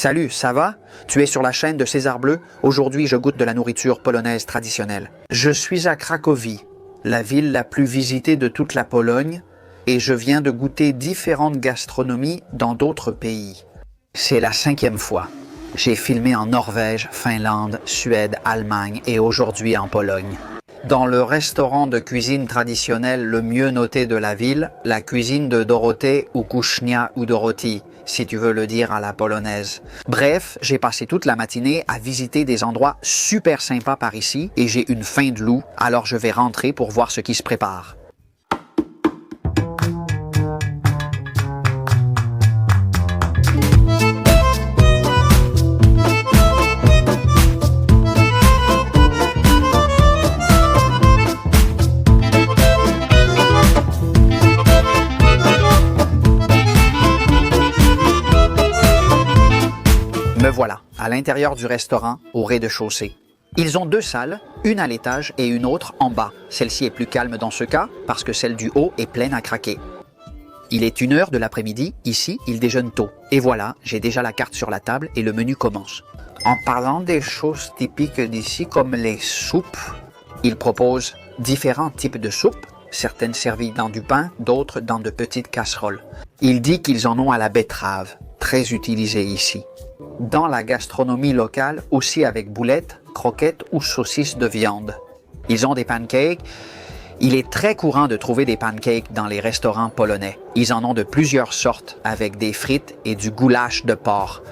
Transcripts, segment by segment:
Salut, ça va? Tu es sur la chaîne de César Bleu. Aujourd'hui, je goûte de la nourriture polonaise traditionnelle. Je suis à Cracovie, la ville la plus visitée de toute la Pologne, et je viens de goûter différentes gastronomies dans d'autres pays. C'est la 5e fois. J'ai filmé en Norvège, Finlande, Suède, Allemagne et aujourd'hui en Pologne. Dans le restaurant de cuisine traditionnelle le mieux noté de la ville, la cuisine de Dorothée ou Kuchnia ou Doroti, si tu veux le dire à la polonaise. Bref, j'ai passé toute la matinée à visiter des endroits super sympas par ici et j'ai une faim de loup, alors je vais rentrer pour voir ce qui se prépare. Me voilà, à l'intérieur du restaurant, au rez-de-chaussée. Ils ont 2 salles, une à l'étage et une autre en bas. Celle-ci est plus calme dans ce cas, parce que celle du haut est pleine à craquer. Il est 1h de l'après-midi, ici, ils déjeunent tôt. Et voilà, j'ai déjà la carte sur la table et le menu commence. En parlant des choses typiques d'ici, comme les soupes, ils proposent différents types de soupes, certaines servies dans du pain, d'autres dans de petites casseroles. Il dit qu'ils en ont à la betterave, très utilisée ici. Dans la gastronomie locale, aussi avec boulettes, croquettes ou saucisses de viande. Ils ont des pancakes. Il est très courant de trouver des pancakes dans les restaurants polonais. Ils en ont de plusieurs sortes, avec des frites et du goulash de porc.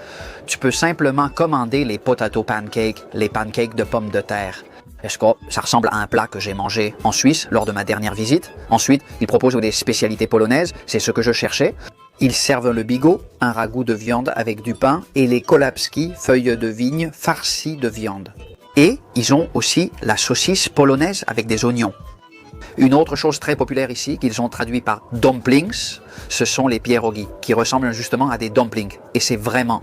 Tu peux simplement commander les potato pancakes, les pancakes de pommes de terre. Est-ce que ça ressemble à un plat que j'ai mangé en Suisse lors de ma dernière visite? Ensuite, ils proposent des spécialités polonaises, c'est ce que je cherchais. Ils servent le bigot, un ragoût de viande avec du pain, et les kolapski, feuilles de vigne farcies de viande. Et ils ont aussi la saucisse polonaise avec des oignons. Une autre chose très populaire ici, qu'ils ont traduit par dumplings, ce sont les pierogi, qui ressemblent justement à des dumplings. Et c'est vraiment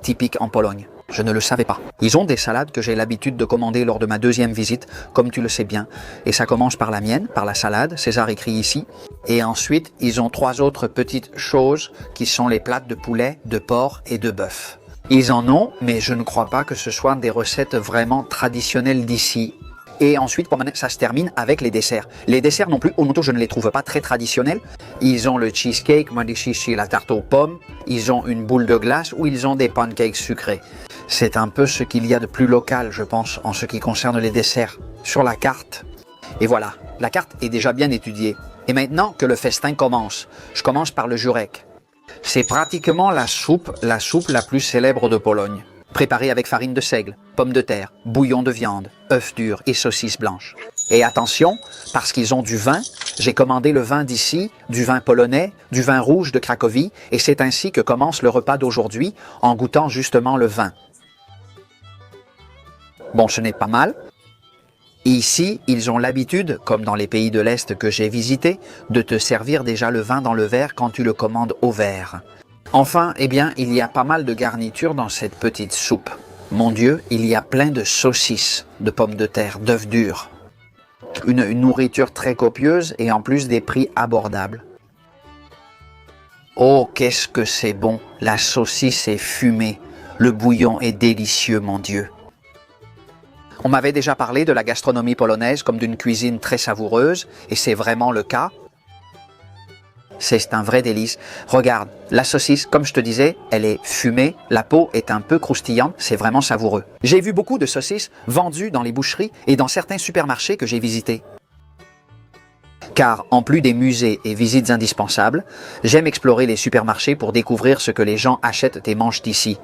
typique en Pologne. Je ne le savais pas. Ils ont des salades que j'ai l'habitude de commander lors de ma 2e visite, comme tu le sais bien. Et ça commence par la mienne, par la salade, César écrit ici. Et ensuite, ils ont 3 autres petites choses qui sont les plats de poulet, de porc et de bœuf. Ils en ont, mais je ne crois pas que ce soit des recettes vraiment traditionnelles d'ici. Et ensuite, ça se termine avec les desserts. Les desserts non plus, au moto, je ne les trouve pas très traditionnels. Ils ont le cheesecake, moi ici la tarte aux pommes. Ils ont une boule de glace ou ils ont des pancakes sucrés. C'est un peu ce qu'il y a de plus local, je pense, en ce qui concerne les desserts, sur la carte. Et voilà, la carte est déjà bien étudiée. Et maintenant que le festin commence, je commence par le jurek. C'est pratiquement la soupe la plus célèbre de Pologne. Préparée avec farine de seigle, pommes de terre, bouillon de viande, œufs durs et saucisses blanches. Et attention, parce qu'ils ont du vin, j'ai commandé le vin d'ici, du vin polonais, du vin rouge de Cracovie, et c'est ainsi que commence le repas d'aujourd'hui, en goûtant justement le vin. Bon, ce n'est pas mal. Ici, ils ont l'habitude, comme dans les pays de l'Est que j'ai visités, de te servir déjà le vin dans le verre quand tu le commandes au verre. Enfin, eh bien, il y a pas mal de garnitures dans cette petite soupe. Mon Dieu, il y a plein de saucisses, de pommes de terre, d'œufs durs. Une nourriture très copieuse et en plus des prix abordables. Oh, qu'est-ce que c'est bon! La saucisse est fumée. Le bouillon est délicieux, mon Dieu. On m'avait déjà parlé de la gastronomie polonaise comme d'une cuisine très savoureuse, et c'est vraiment le cas. C'est un vrai délice. Regarde, la saucisse, comme je te disais, elle est fumée, la peau est un peu croustillante, c'est vraiment savoureux. J'ai vu beaucoup de saucisses vendues dans les boucheries et dans certains supermarchés que j'ai visités. Car en plus des musées et visites indispensables, j'aime explorer les supermarchés pour découvrir ce que les gens achètent et mangent ici.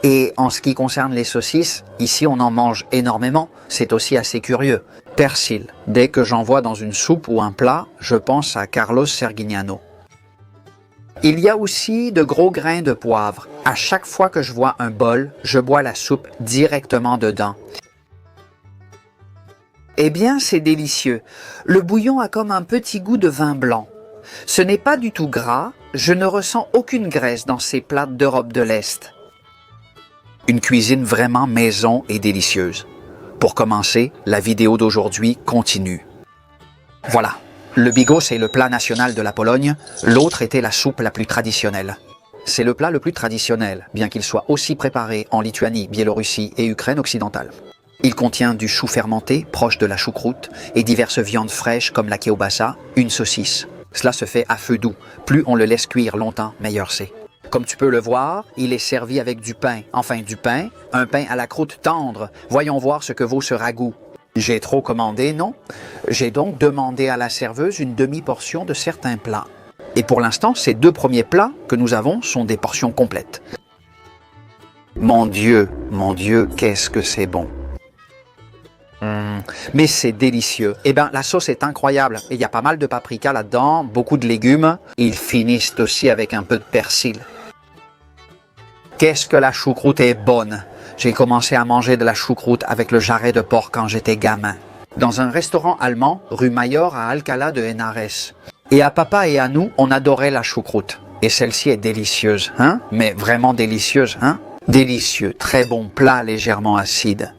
Et en ce qui concerne les saucisses, ici on en mange énormément, c'est aussi assez curieux. Persil, dès que j'en vois dans une soupe ou un plat, je pense à Carlos Sergignano. Il y a aussi de gros grains de poivre. À chaque fois que je vois un bol, je bois la soupe directement dedans. Eh bien, c'est délicieux. Le bouillon a comme un petit goût de vin blanc. Ce n'est pas du tout gras, je ne ressens aucune graisse dans ces plats d'Europe de l'Est. Une cuisine vraiment maison et délicieuse. Pour commencer, la vidéo d'aujourd'hui continue. Voilà. Le bigot, c'est le plat national de la Pologne. L'autre était la soupe la plus traditionnelle. C'est le plat le plus traditionnel, bien qu'il soit aussi préparé en Lituanie, Biélorussie et Ukraine occidentale. Il contient du chou fermenté, proche de la choucroute, et diverses viandes fraîches comme la kielbasa, une saucisse. Cela se fait à feu doux. Plus on le laisse cuire longtemps, meilleur c'est. Comme tu peux le voir, il est servi avec du pain. Enfin, du pain, un pain à la croûte tendre. Voyons voir ce que vaut ce ragoût. J'ai trop commandé, non? J'ai donc demandé à la serveuse une demi-portion de certains plats. Et pour l'instant, ces 2 premiers plats que nous avons sont des portions complètes. Mon Dieu, qu'est-ce que c'est bon! Mais c'est délicieux. Eh bien, la sauce est incroyable. Il y a pas mal de paprika là-dedans, beaucoup de légumes. Ils finissent aussi avec un peu de persil. Qu'est-ce que la choucroute est bonne! J'ai commencé à manger de la choucroute avec le jarret de porc quand j'étais gamin. Dans un restaurant allemand, rue Mayor à Alcalá de Henares. Et à papa et à nous, on adorait la choucroute. Et celle-ci est délicieuse, hein? Mais vraiment délicieuse, hein? Délicieux, très bon plat légèrement acide.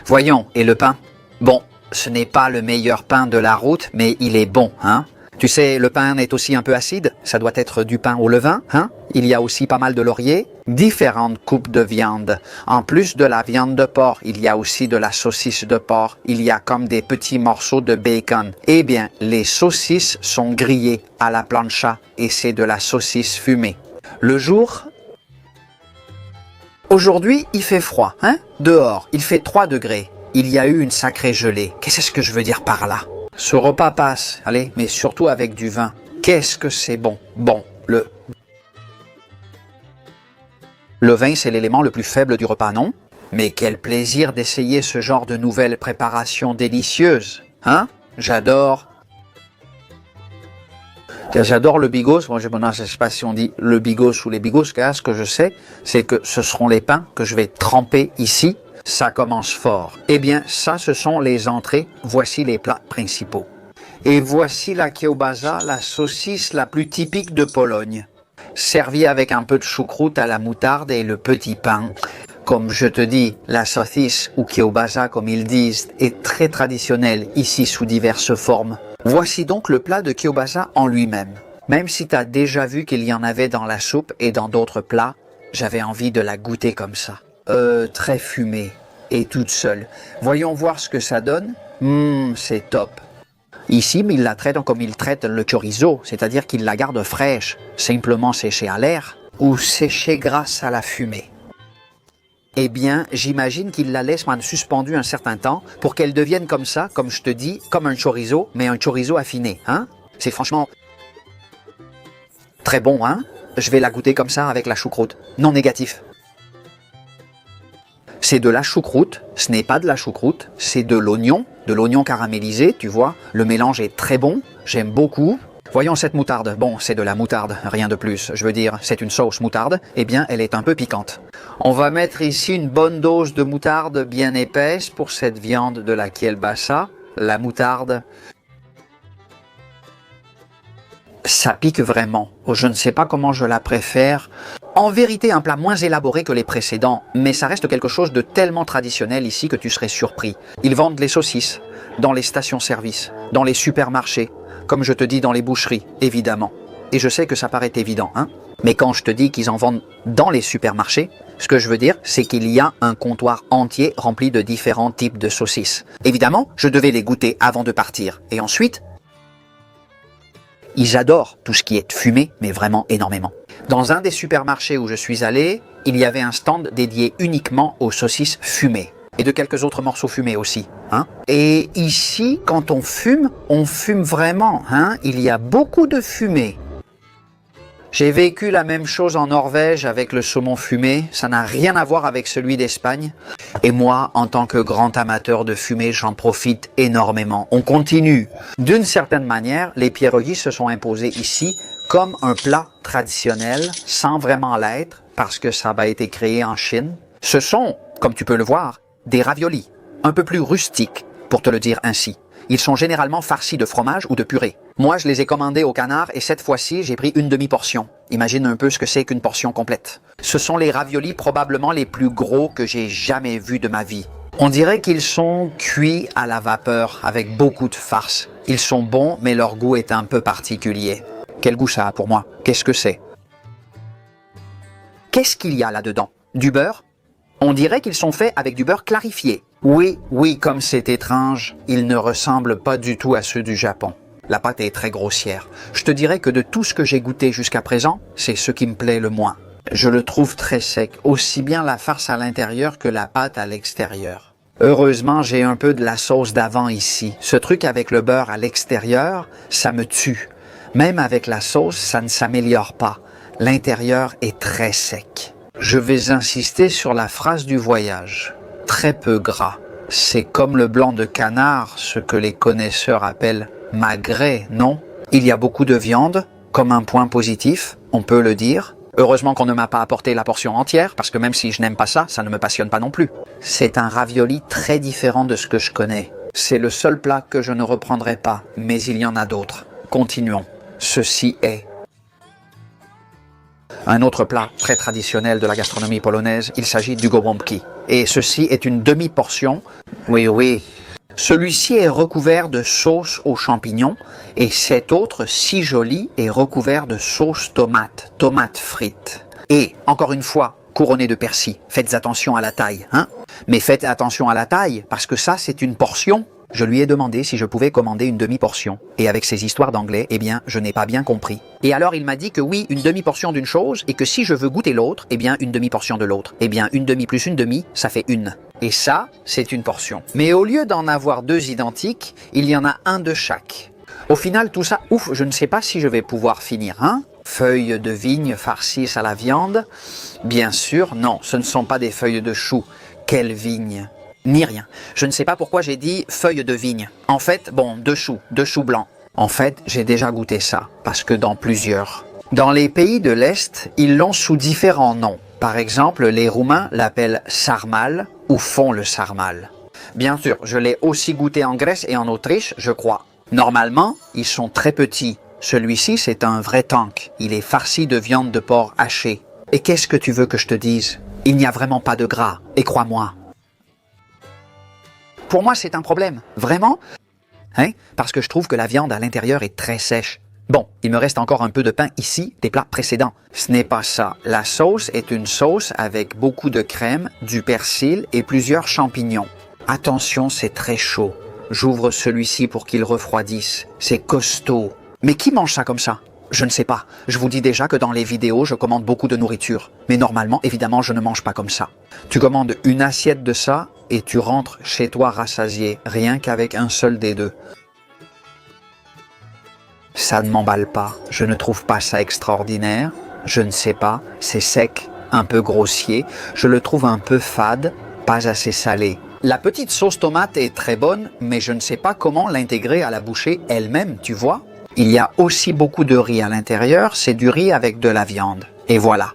Voyons, et le pain? Bon, ce n'est pas le meilleur pain de la route, mais il est bon, hein? Tu sais, le pain est aussi un peu acide, ça doit être du pain au levain, hein? Il y a aussi pas mal de laurier, différentes coupes de viande. En plus de la viande de porc, il y a aussi de la saucisse de porc, il y a comme des petits morceaux de bacon. Eh bien, les saucisses sont grillées à la plancha et c'est de la saucisse fumée. Le jour... Aujourd'hui, il fait froid, hein? Dehors, il fait 3 degrés. Il y a eu une sacrée gelée. Qu'est-ce que je veux dire par là? Ce repas passe, allez, mais surtout avec du vin. Qu'est-ce que c'est bon? Bon, le vin, c'est l'élément le plus faible du repas, non? Mais quel plaisir d'essayer ce genre de nouvelles préparations délicieuses, hein? J'adore le bigos. Moi, je ne sais pas si on dit le bigos ou les bigos. Ce que je sais, c'est que ce seront les pains que je vais tremper ici. Ça commence fort. Eh bien, ça, ce sont les entrées. Voici les plats principaux. Et voici la kielbasa, la saucisse la plus typique de Pologne. Servie avec un peu de choucroute à la moutarde et le petit pain. Comme je te dis, la saucisse ou kielbasa, comme ils disent, est très traditionnelle ici sous diverses formes. Voici donc le plat de kielbasa en lui-même. Même si tu as déjà vu qu'il y en avait dans la soupe et dans d'autres plats, j'avais envie de la goûter comme ça. Très fumée et toute seule. Voyons voir ce que ça donne. C'est top. Ici, ils la traitent comme ils traitent le chorizo, c'est-à-dire qu'ils la gardent fraîche, simplement séchée à l'air ou séchée grâce à la fumée. Eh bien, j'imagine qu'ils la laissent suspendue un certain temps pour qu'elle devienne comme ça, comme je te dis, comme un chorizo, mais un chorizo affiné, hein? C'est franchement très bon, hein? Je vais la goûter comme ça avec la choucroute. Non négatif. C'est de la choucroute, ce n'est pas de la choucroute, c'est de l'oignon caramélisé, tu vois. Le mélange est très bon, j'aime beaucoup. Voyons cette moutarde. Bon, c'est de la moutarde, rien de plus. Je veux dire, c'est une sauce moutarde. Eh bien, elle est un peu piquante. On va mettre ici une bonne dose de moutarde bien épaisse pour cette viande de la kielbasa. La moutarde, ça pique vraiment. Je ne sais pas comment je la préfère. En vérité, un plat moins élaboré que les précédents, mais ça reste quelque chose de tellement traditionnel ici que tu serais surpris. Ils vendent les saucisses dans les stations-service, dans les supermarchés, comme je te dis dans les boucheries, évidemment. Et je sais que ça paraît évident, hein? Mais quand je te dis qu'ils en vendent dans les supermarchés, ce que je veux dire, c'est qu'il y a un comptoir entier rempli de différents types de saucisses. Évidemment, je devais les goûter avant de partir. Et ensuite, ils adorent tout ce qui est fumé, mais vraiment énormément. Dans un des supermarchés où je suis allé, il y avait un stand dédié uniquement aux saucisses fumées. Et de quelques autres morceaux fumés aussi, hein. Et ici, quand on fume vraiment, hein. Il y a beaucoup de fumée. J'ai vécu la même chose en Norvège avec le saumon fumé, ça n'a rien à voir avec celui d'Espagne. Et moi, en tant que grand amateur de fumée, j'en profite énormément. On continue. D'une certaine manière, les pierogies se sont imposés ici comme un plat traditionnel, sans vraiment l'être, parce que ça a été créé en Chine. Ce sont, comme tu peux le voir, des raviolis, un peu plus rustiques, pour te le dire ainsi. Ils sont généralement farcis de fromage ou de purée. Moi, je les ai commandés au canard et cette fois-ci, j'ai pris une demi-portion. Imagine un peu ce que c'est qu'une portion complète. Ce sont les raviolis probablement les plus gros que j'ai jamais vus de ma vie. On dirait qu'ils sont cuits à la vapeur avec beaucoup de farce. Ils sont bons, mais leur goût est un peu particulier. Quel goût ça a pour moi? Qu'est-ce que c'est? Qu'est-ce qu'il y a là-dedans? Du beurre? On dirait qu'ils sont faits avec du beurre clarifié. Oui, oui, comme c'est étrange, ils ne ressemblent pas du tout à ceux du Japon. La pâte est très grossière. Je te dirais que de tout ce que j'ai goûté jusqu'à présent, c'est ce qui me plaît le moins. Je le trouve très sec, aussi bien la farce à l'intérieur que la pâte à l'extérieur. Heureusement, j'ai un peu de la sauce d'avant ici. Ce truc avec le beurre à l'extérieur, ça me tue. Même avec la sauce, ça ne s'améliore pas. L'intérieur est très sec. Je vais insister sur la phrase du voyage. Très peu gras. C'est comme le blanc de canard, ce que les connaisseurs appellent magret, non? Il y a beaucoup de viande, comme un point positif, on peut le dire. Heureusement qu'on ne m'a pas apporté la portion entière, parce que même si je n'aime pas ça, ça ne me passionne pas non plus. C'est un ravioli très différent de ce que je connais. C'est le seul plat que je ne reprendrai pas, mais il y en a d'autres. Continuons. Ceci est un autre plat très traditionnel de la gastronomie polonaise, il s'agit du gołąbki. Et ceci est une demi-portion. Oui, oui. Celui-ci est recouvert de sauce aux champignons et cet autre, si joli, est recouvert de sauce tomate, tomate frite. Et, encore une fois, couronné de persil. Faites attention à la taille, hein? Mais faites attention à la taille, parce que ça, c'est une portion. Je lui ai demandé si je pouvais commander une demi-portion. Et avec ces histoires d'anglais, eh bien, je n'ai pas bien compris. Et alors, il m'a dit que oui, une demi-portion d'une chose, et que si je veux goûter l'autre, eh bien, une demi-portion de l'autre. Eh bien, une demi plus une demi, ça fait une. Et ça, c'est une portion. Mais au lieu d'en avoir deux identiques, il y en a un de chaque. Au final, tout ça, ouf, je ne sais pas si je vais pouvoir finir, hein? Feuilles de vigne farcies à la viande? Bien sûr, non, ce ne sont pas des feuilles de chou. Quelle vigne? Ni rien. Je ne sais pas pourquoi j'ai dit feuilles de vigne. En fait, bon, deux choux blancs. En fait, j'ai déjà goûté ça, parce que dans plusieurs. Dans les pays de l'Est, ils l'ont sous différents noms. Par exemple, les Roumains l'appellent sarmal ou font le sarmal. Bien sûr, je l'ai aussi goûté en Grèce et en Autriche, je crois. Normalement, ils sont très petits. Celui-ci, c'est un vrai tank. Il est farci de viande de porc hachée. Et qu'est-ce que tu veux que je te dise? Il n'y a vraiment pas de gras, et crois-moi. Pour moi, c'est un problème. Vraiment? Hein? Parce que je trouve que la viande à l'intérieur est très sèche. Bon, il me reste encore un peu de pain ici des plats précédents. Ce n'est pas ça. La sauce est une sauce avec beaucoup de crème, du persil et plusieurs champignons. Attention, c'est très chaud. J'ouvre celui-ci pour qu'il refroidisse. C'est costaud. Mais qui mange ça comme ça? Je ne sais pas. Je vous dis déjà que dans les vidéos, je commande beaucoup de nourriture. Mais normalement, évidemment, je ne mange pas comme ça. Tu commandes une assiette de ça et tu rentres chez toi rassasié, rien qu'avec un seul des deux. Ça ne m'emballe pas. Je ne trouve pas ça extraordinaire. Je ne sais pas. C'est sec, un peu grossier. Je le trouve un peu fade, pas assez salé. La petite sauce tomate est très bonne, mais je ne sais pas comment l'intégrer à la bouchée elle-même, tu vois? Il y a aussi beaucoup de riz à l'intérieur, c'est du riz avec de la viande. Et voilà.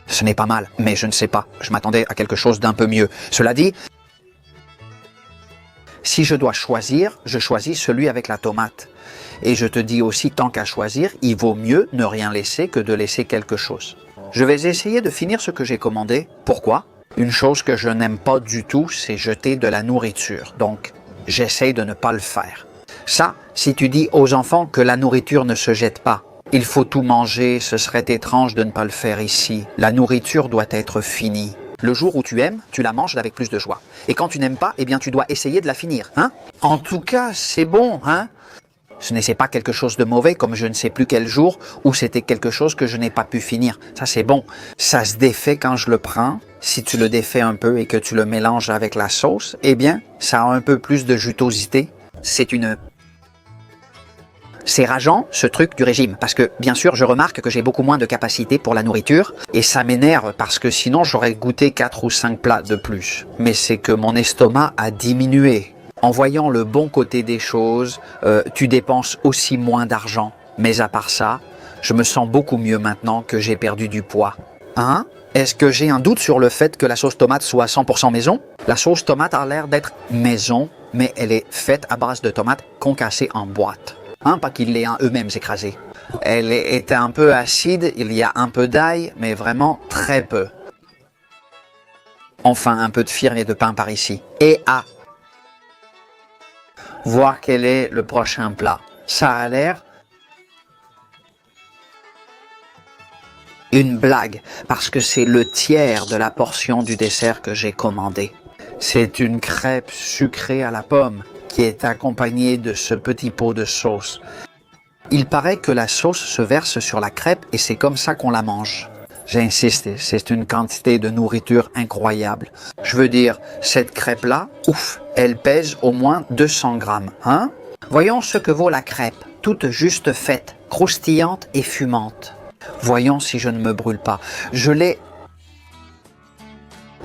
Ce n'est pas mal, mais je ne sais pas. Je m'attendais à quelque chose d'un peu mieux. Cela dit, si je dois choisir, je choisis celui avec la tomate. Et je te dis aussi, tant qu'à choisir, il vaut mieux ne rien laisser que de laisser quelque chose. Je vais essayer de finir ce que j'ai commandé. Pourquoi? Une chose que je n'aime pas du tout, c'est jeter de la nourriture. Donc, j'essaye de ne pas le faire. Ça, si tu dis aux enfants que la nourriture ne se jette pas, il faut tout manger, ce serait étrange de ne pas le faire ici. La nourriture doit être finie. Le jour où tu aimes, tu la manges avec plus de joie. Et quand tu n'aimes pas, eh bien tu dois essayer de la finir, hein? En tout cas, c'est bon, hein? Ce n'est pas quelque chose de mauvais, comme je ne sais plus quel jour, où c'était quelque chose que je n'ai pas pu finir. Ça, c'est bon. Ça se défait quand je le prends. Si tu le défais un peu et que tu le mélanges avec la sauce, eh bien, ça a un peu plus de jutosité. C'est rageant, ce truc du régime, parce que, bien sûr, je remarque que j'ai beaucoup moins de capacité pour la nourriture, et ça m'énerve parce que sinon j'aurais goûté 4 ou 5 plats de plus. Mais c'est que mon estomac a diminué. En voyant le bon côté des choses, tu dépenses aussi moins d'argent. Mais à part ça, je me sens beaucoup mieux maintenant que j'ai perdu du poids. Hein? Est-ce que j'ai un doute sur le fait que la sauce tomate soit 100% maison? La sauce tomate a l'air d'être maison, mais elle est faite à base de tomates concassées en boîte. Hein, pas qu'ils l'aient eux-mêmes écrasé. Elle est un peu acide, il y a un peu d'ail, mais vraiment très peu. Enfin, un peu de firme et de pain par ici. Et à voir quel est le prochain plat. Ça a l'air une blague, parce que c'est le tiers de la portion du dessert que j'ai commandé. C'est une crêpe sucrée à la pomme qui est accompagnée de ce petit pot de sauce. Il paraît que la sauce se verse sur la crêpe et c'est comme ça qu'on la mange. J'insiste, c'est une quantité de nourriture incroyable. Je veux dire, cette crêpe-là, ouf, elle pèse au moins 200 grammes, hein? Voyons ce que vaut la crêpe, toute juste faite, croustillante et fumante. Voyons si je ne me brûle pas. Je l'ai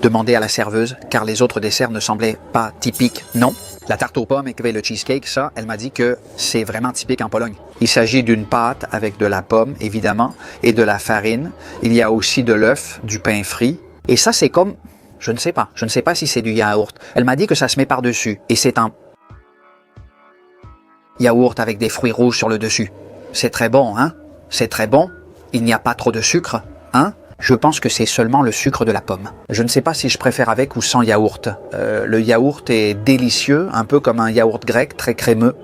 demandé à la serveuse, car les autres desserts ne semblaient pas typiques. Non, la tarte aux pommes et le cheesecake, ça, elle m'a dit que c'est vraiment typique en Pologne. Il s'agit d'une pâte avec de la pomme, évidemment, et de la farine. Il y a aussi de l'œuf, du pain frit. Et ça, c'est comme, je ne sais pas si c'est du yaourt. Elle m'a dit que ça se met par-dessus, et c'est un yaourt avec des fruits rouges sur le dessus. C'est très bon, hein? C'est très bon. Il n'y a pas trop de sucre, hein? Je pense que c'est seulement le sucre de la pomme. Je ne sais pas si je préfère avec ou sans yaourt. Le yaourt est délicieux, un peu comme un yaourt grec, très crémeux.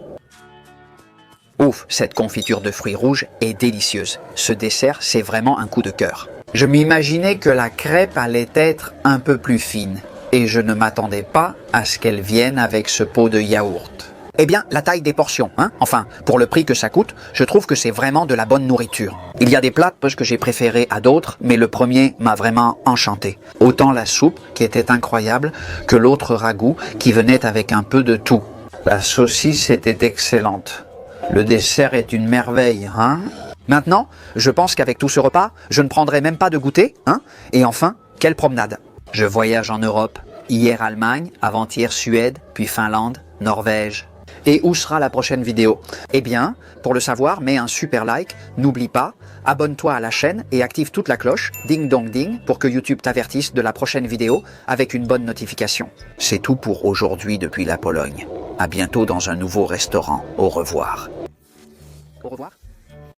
Ouf, cette confiture de fruits rouges est délicieuse. Ce dessert, c'est vraiment un coup de cœur. Je m'imaginais que la crêpe allait être un peu plus fine. Et je ne m'attendais pas à ce qu'elle vienne avec ce pot de yaourt. Eh bien, la taille des portions, hein. Enfin, pour le prix que ça coûte, je trouve que c'est vraiment de la bonne nourriture. Il y a des plats que j'ai préférés à d'autres, mais le premier m'a vraiment enchanté. Autant la soupe, qui était incroyable, que l'autre ragoût, qui venait avec un peu de tout. La saucisse était excellente. Le dessert est une merveille, hein. Maintenant, je pense qu'avec tout ce repas, je ne prendrai même pas de goûter, hein. Et enfin, quelle promenade. Je voyage en Europe. Hier Allemagne, avant-hier Suède, puis Finlande, Norvège. Et où sera la prochaine vidéo? Eh bien, pour le savoir, mets un super like, n'oublie pas, abonne-toi à la chaîne et active toute la cloche, ding dong ding, pour que YouTube t'avertisse de la prochaine vidéo avec une bonne notification. C'est tout pour aujourd'hui depuis la Pologne. À bientôt dans un nouveau restaurant. Au revoir. Au revoir.